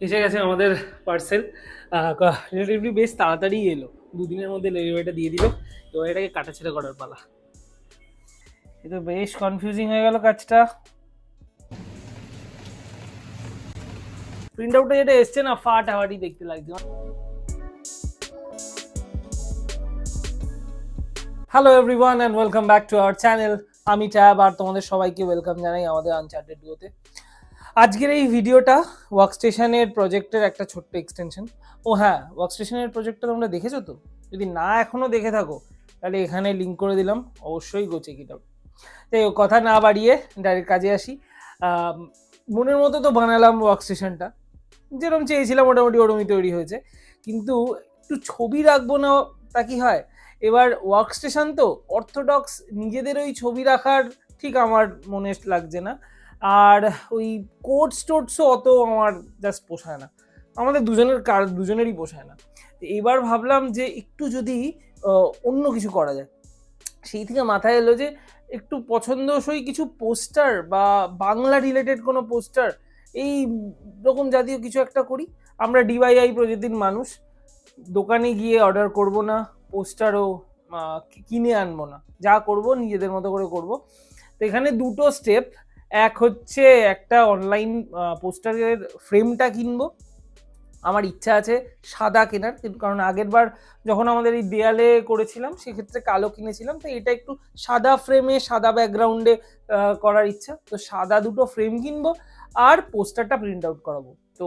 এসে গেছে আমাদের পার্সেল। রিলেটিভলি বেশ তাড়াতাড়ি এলো, দুদিনের মধ্যে ডেলিভারিটা দিয়ে দিল। এবার এটাকে কাটাছেড়া করার পালা। এ তো বেশ কনফিউজিং হয়ে গেল কাজটা। প্রিন্ট আউটে যেটা এসছে না, ফাটাফাটি দেখতে লাগছে। Hello everyone and welcome back to our channel. আমি ট্যাব, আর তোমাদের সবাইকে ওয়েলকাম জানাই আমাদের আনচার্টেড ডুয়োতে। আজকের এই ভিডিওটা ওয়ার্কস্টেশনের প্রজেক্টের একটা ছোট্ট এক্সটেনশন। ও হ্যাঁ, ওয়ার্কস্টেশনের প্রজেক্টটা তোমরা দেখেছো তো? যদি না এখনো দেখে থাকো তাহলে এখানে লিঙ্ক করে দিলাম, অবশ্যই গো চেক ইট আউট। তাই কথা না বাড়িয়ে ডাইরেক্ট কাজে আসি। মনের মতো তো বানালাম ওয়ার্কস্টেশনটা, যেরকম চেয়েছিলাম মোটামুটি ওরমই তৈরি হয়েছে। কিন্তু একটু ছবি রাখবো না, তা কি হয়? এবার ওয়ার্কস্টেশন তো অর্থোডক্স, নিজেদের ওই ছবি রাখার ঠিক আমার মনে লাগছে না। আর ওই কোটস টোটসও অত আমার জাস্ট পোষায় না, আমাদের দুজনেরই পোষায় না। এবার ভাবলাম যে একটু যদি অন্য কিছু করা যায়, সেই থেকে মাথায় এলো যে একটু পছন্দসই কিছু পোস্টার বা বাংলা রিলেটেড কোনো পোস্টার, এই রকম জাতীয় কিছু একটা করি। আমরা ডিওয়াইআই প্রজাতির মানুষ, দোকানে গিয়ে অর্ডার করব না, পোস্টারও কিনে আনবো না, যা করব নিজেদের মতো করে করব। তো এখানে দুটো স্টেপ। এক হচ্ছে একটা অনলাইন পোস্টারের ফ্রেমটা কিনবো। আমার ইচ্ছা আছে সাদা কেনার, কারণ আগের বার যখন আমাদের এই দেয়ালে করেছিলাম সেক্ষেত্রে কালো কিনেছিলাম, তো এটা একটু সাদা ফ্রেমে সাদা ব্যাকগ্রাউন্ডে করার ইচ্ছা। তো সাদা দুটো ফ্রেম কিনবো আর পোস্টারটা প্রিন্ট আউট করাবো। তো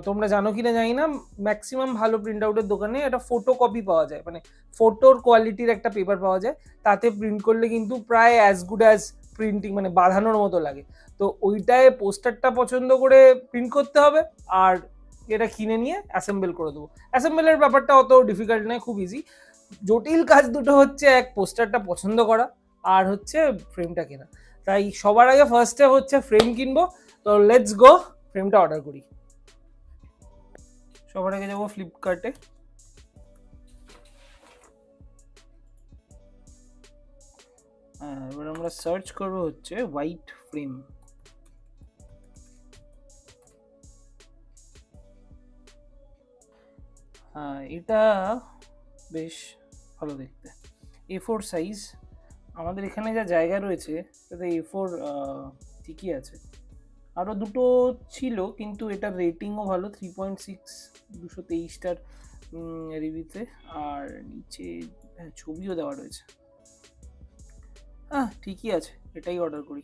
তোমরা জানো কিনা জানি না, ম্যাক্সিমাম ভালো প্রিন্ট আউটের দোকানে একটা ফটো কপি পাওয়া যায়, মানে ফটোর কোয়ালিটির একটা পেপার পাওয়া যায়। তাতে প্রিন্ট করলে কিন্তু প্রায় অ্যাজ গুড অ্যাজ প্রিন্টিং, মানে বাঁধানোর মতো লাগে। তো ওইটায় পোস্টারটা পছন্দ করে প্রিন্ট করতে হবে, আর এটা কিনে নিয়ে অ্যাসেম্বল করে দেবো। অ্যাসেম্বলের ব্যাপারটা অত ডিফিকাল্ট নয়, খুব ইজি। জটিল কাজ দুটো হচ্ছে, এক পোস্টারটা পছন্দ করা আর হচ্ছে ফ্রেমটা কেনা। তাই সবার আগে ফার্স্ট স্টেপ হচ্ছে ফ্রেম কিনবো। তো লেটস গো, ফ্রেমটা অর্ডার করি। সবার আগে যাবো ফ্লিপকার্টে। এবার আমরা সার্চ করবো হচ্ছে হোয়াইট ফ্রেম। এটা বেশ ভালো দেখতে, A4 সাইজ। আমাদের এখানে যা জায়গা রয়েছে তাতে A4 ঠিকই আছে। আরও দুটো ছিল কিন্তু এটার রেটিংও ভালো, 3.6, 223টার রিভিউতে। আর নিচে ছবিও দেওয়া রয়েছে। ঠিকই আছে, এটাই অর্ডার করি।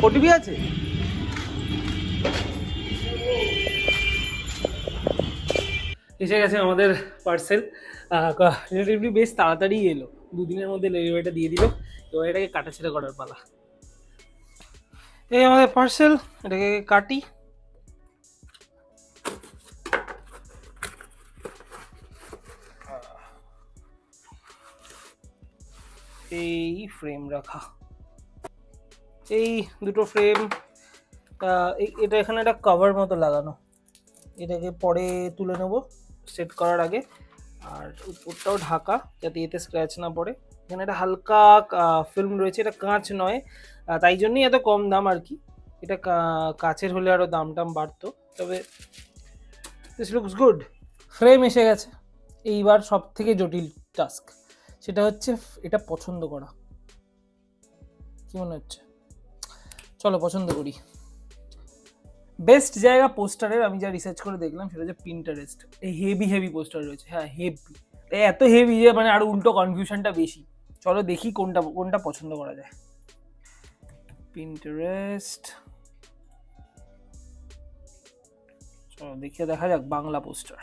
ওটিপি আছে? এসে গেছে আমাদের পার্সেল। রিলেটিভলি বেশ তাড়াতাড়ি এলো, দুদিনের মধ্যে ডেলিভারিটা দিয়ে দিল। এবার এটাকে কাটাছেড়া করার পালা। এই আমাদের পার্সেল, এটাকে কাটি। এই ফ্রেম রাখা, এই দুটো ফ্রেম। এটা এখানে একটা কভার মতো লাগানো, এটাকে পরে তুলে নেবো সেট করার আগে। আর উপরটাও ঢাকা যাতে এতে স্ক্র্যাচ না পড়ে। এখানে একটা হালকা ফিল্ম রয়েছে, এটা কাঁচ নয়, তাই জন্যই এত কম দাম আর কি। এটা কাঁচের হলে আরও দাম টাম বাড়তো, তবে দিস লুকস গুড। ফ্রেম এসে গেছে। এইবার সব থেকে জটিল টাস্ক, সেটা হচ্ছে এটা পছন্দ করা। কি মনে হচ্ছে? চলো পছন্দ করি। বেস্ট জায়গা পোস্টারের আমি যা রিসার্চ করে দেখলাম সেটা হচ্ছে পিন্টারেস্ট। এই হেভি পোস্টার রয়েছে, হ্যাঁ হেভি, এত হেভি যে মানে আর উল্টো কনফিউশনটা বেশি। চলো দেখি কোনটা পছন্দ করা যায়। পিন্টারেস্ট, চলো দেখিয়ে দেখা যাক বাংলা পোস্টার।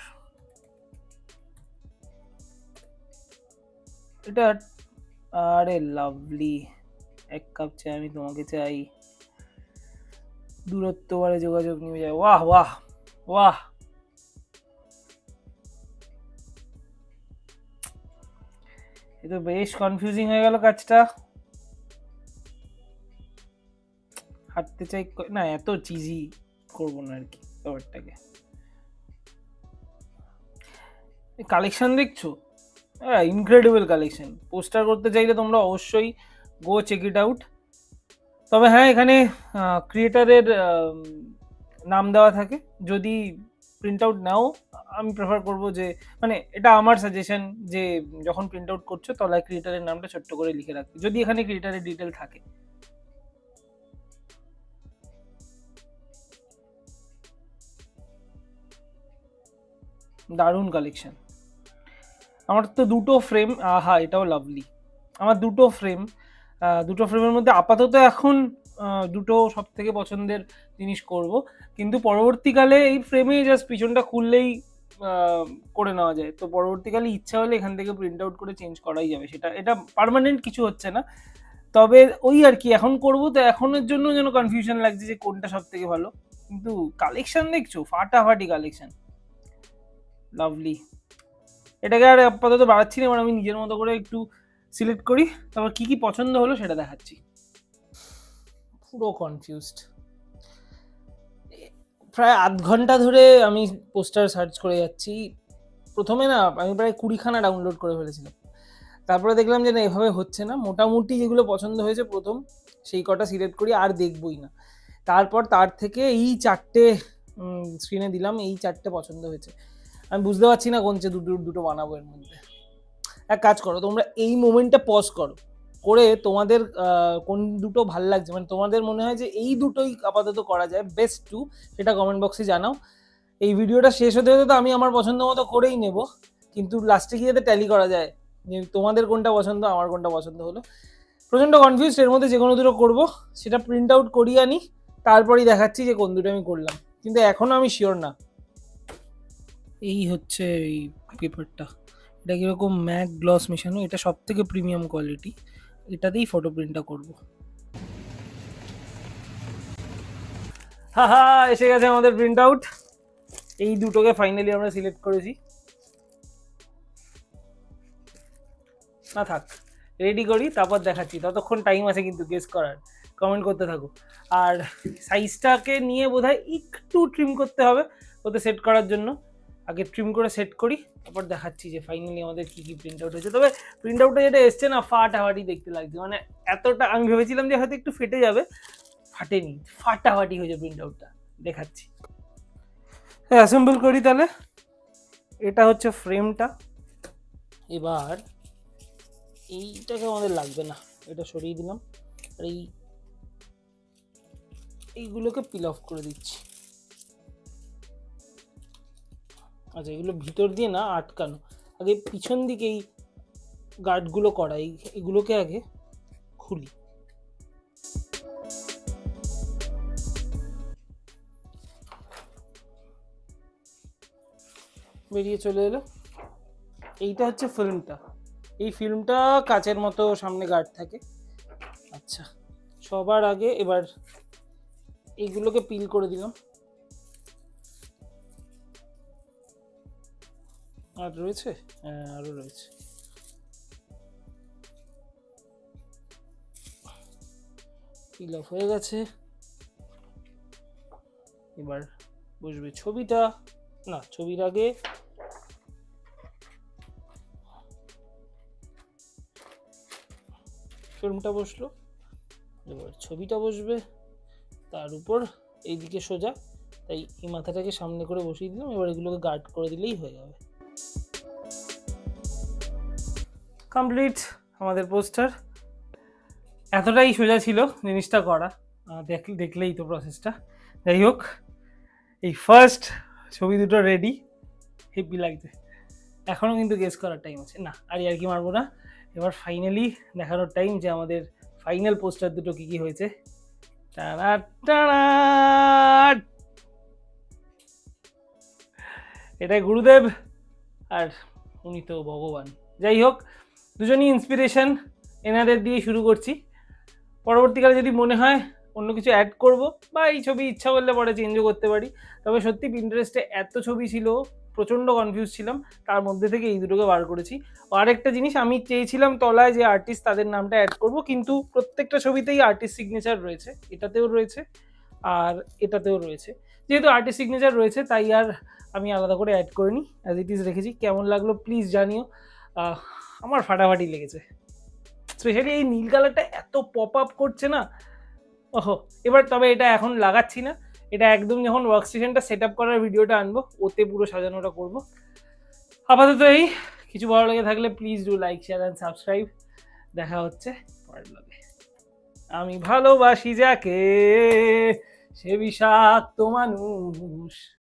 এটা আরে লাভলি, এক কাপ চা আমি তোমাকে চাই, দূরত্ব বারে যোগাযোগ নিয়ে যায়। ওয়াহ ওয়াহ ওয়াহ, এ তো বেশ কনফিউজিং হয়ে গেল কাজটা। হাঁটতে চাই না, এত চিজি করবো না আর কি ব্যাপারটাকে। কালেকশন দেখছো? হ্যাঁ, ইনক্রেডিবল কালেকশন। পোস্টার করতে চাইলে তোমরা অবশ্যই গো চেক ইট আউট। তবে হ্যাঁ, এখানে ক্রিয়েটারের নাম দেওয়া থাকে। যদি প্রিন্ট আউট নাও, আমি প্রেফার করব যে, মানে এটা আমার সাজেশন, যে যখন প্রিন্ট আউট করছো তলায় ক্রিয়েটারের নামটা ছোট্ট করে লিখে রাখবে, যদি এখানে ক্রিয়েটারের ডিটেল থাকে। দারুণ কালেকশন। আমার তো দুটো ফ্রেম, আহা এটাও লাভলি। আমার দুটো ফ্রেম, দুটো ফ্রেমের মধ্যে আপাতত এখন দুটো সব থেকে পছন্দের জিনিস করব, কিন্তু পরবর্তীকালে এই ফ্রেমে জাস্ট পিছনটা খুললেই করে নেওয়া যায়। তো পরবর্তীকালে ইচ্ছা হলে এখান থেকে প্রিন্ট আউট করে চেঞ্জ করাই যাবে, সেটা এটা পার্মানেন্ট কিছু হচ্ছে না। তবে ওই আর কি, এখন করব তো এখনের জন্য যেন কনফিউশন লাগছে যে কোনটা সব থেকে ভালো। কিন্তু কালেকশন দেখছো, ফাটাফাটি কালেকশন, লাভলি। এটাকে আর আপাতত বাড়াচ্ছি না, এবার আমি নিজের মতো করে একটু সিলেক্ট করি, তারপর কি কি পছন্দ হলো সেটা দেখাচ্ছি। পুরো কনফিউজড। প্রায় আধ ঘন্টা ধরে আমি পোস্টার সার্চ করে যাচ্ছি। প্রথমে না আমি প্রায় 20খানা ডাউনলোড করে ফেলেছিলাম, তারপরে দেখলাম যে না, এভাবে হচ্ছে না। মোটামুটি যেগুলো পছন্দ হয়েছে প্রথম, সেই কটা সিলেক্ট করি, আর দেখবই না। তারপর তার থেকে এই 4টে স্ক্রিনে দিলাম, এই 4টে পছন্দ হয়েছে। আমি বুঝতে পারছি না কোন চেয়ে দুটো দুটো বানাবো এর মধ্যে। এক কাজ করো, তোমরা এই মোমেন্টটা পজ করো, করে তোমাদের কোন দুটো ভাল লাগছে, মানে তোমাদের মনে হয় যে এই দুটোই আপাতত করা যায় বেস্ট টু, সেটা কমেন্ট বক্সে জানাও। এই ভিডিওটা শেষ হতে হতে তো আমি আমার পছন্দ মতো করেই নেব, কিন্তু লাস্টে গিয়ে যাতে ট্যালি করা যায় যে তোমাদের কোনটা পছন্দ, আমার কোনটা পছন্দ হলো। প্রচণ্ড কনফিউজ, এর মধ্যে যে কোনো দুটো করবো, সেটা প্রিন্ট আউট করিয়ে আনি, তারপরেই দেখাচ্ছি যে কোন দুটো আমি করলাম, কিন্তু এখনও আমি শিওর না। এই হচ্ছে এই পেপারটা, এটা কীরকম ম্যাট গ্লস মেশানো, এটা সব থেকে প্রিমিয়াম কোয়ালিটি, এটাতেই ফটো প্রিন্টটা করবো। হা এসে গেছে আমাদের প্রিন্ট আউট। এই দুটোকে ফাইনালি আমরা সিলেক্ট করেছি। না থাক, রেডি করি, তারপর দেখাচ্ছি। ততক্ষণ টাইম আছে কিন্তু গেস করার, কমেন্ট করতে থাকো। আর সাইজটাকে নিয়ে বোধহয় একটু ট্রিম করতে হবে ওতে সেট করার জন্য। আগে ট্রিম করে সেট করি, তারপর দেখাচ্ছি যে ফাইনালি আমাদের কী কী প্রিন্ট আউট হয়েছে। তবে প্রিন্ট আউটটা যেটা এসছে না, ফাটাফাটি দেখতে লাগছে। মানে এতটা আমি ভেবেছিলাম যে হয়তো একটু ফেটে যাবে, ফাটেনি, ফাটাফাটি হয়েছে প্রিন্ট আউটটা, দেখাচ্ছি। অ্যাসেম্বল করি তাহলে। এটা হচ্ছে ফ্রেমটা। এবার এইটাকে আমাদের লাগবে না, এটা সরিয়ে দিলাম। আর এইগুলোকে পিল অফ করে দিচ্ছি। আচ্ছা, এগুলো ভিতর দিয়ে না আটকানো, আগে পিছন দিকে এই গার্ডগুলো করা, এগুলোকে আগে খুলি। বেরিয়ে চলে এলো। এইটা হচ্ছে ফিল্মটা। এই ফিল্মটা কাচের মতো সামনে গার্ড থাকে। আচ্ছা, সবার আগে এবার এইগুলোকে পিল করে দিলাম। আর রয়েছে, হ্যাঁ আরও রয়েছে। পিল অফ হয়ে গেছে। এবার বসবে ছবিটা। না, ছবির আগে ফিল্মটা বসলো, এবার ছবিটা বসবে তার উপর, এইদিকে সোজা, তাই এই মাথাটাকে সামনে করে বসিয়ে দিলাম। এবার এগুলোকে গার্ড করে দিলেই হয়ে যাবে। কমপ্লিট আমাদের পোস্টার। এতটাই সোজা ছিল জিনিসটা করা, দেখলেই তো প্রসেসটা। যাই হোক, এই ফার্স্ট ছবি দুটো রেডি, হেপি লাগছে। এখনও কিন্তু গেস করার টাইম আছে, না আর কি মারবো না। এবার ফাইনালি দেখানোর টাইম যে আমাদের ফাইনাল পোস্টার দুটো কী কী হয়েছে। এটাই গুরুদেব, আর উনি তো ভগবান। যাই হোক, দুজনই ইন্সপিরেশন, এনাদের দিয়ে শুরু করছি। পরবর্তীকালে যদি মনে হয় অন্য কিছু অ্যাড করব, বা এই ছবি ইচ্ছা করলে পরে চেঞ্জও করতে পারি। তবে সত্যি পিন্টারেস্টে এত ছবি ছিল, প্রচণ্ড কনফিউজ ছিলাম, তার মধ্যে থেকে এই দুটোকে বার করেছি। আরেকটা জিনিস, আমি চেয়েছিলাম তলায় যে আর্টিস্ট তাদের নামটা অ্যাড করব, কিন্তু প্রত্যেকটা ছবিতেই আর্টিস্ট সিগনেচার রয়েছে, এটাতেও রয়েছে আর এটাতেও রয়েছে। যেহেতু আর্টিস্ট সিগনেচার রয়েছে, তাই আর আমি আলাদা করে অ্যাড করিনি, অ্যাজ ইট ইজ রেখেছি। কেমন লাগলো প্লিজ জানিও। আমার ফাটাফাটি লেগেছে। স্পেশালি এই নীল কালারটা এত পপ আপ করছে না, ওহো, এবার তবে এটা এখন লাগাচ্ছি না, এটা একদম যখন ওয়ার্কস্টেশনটা সেট আপ করার ভিডিওটা আনবো ওতে পুরো সাজানোটা করব। আপাতত এই, কিছু ভালো লেগে থাকলে please do like share and subscribe. দেখা হচ্ছে পরের ব্লগে। আমি ভালোবাসি যাকে সে বিষাক্ত মানুষ।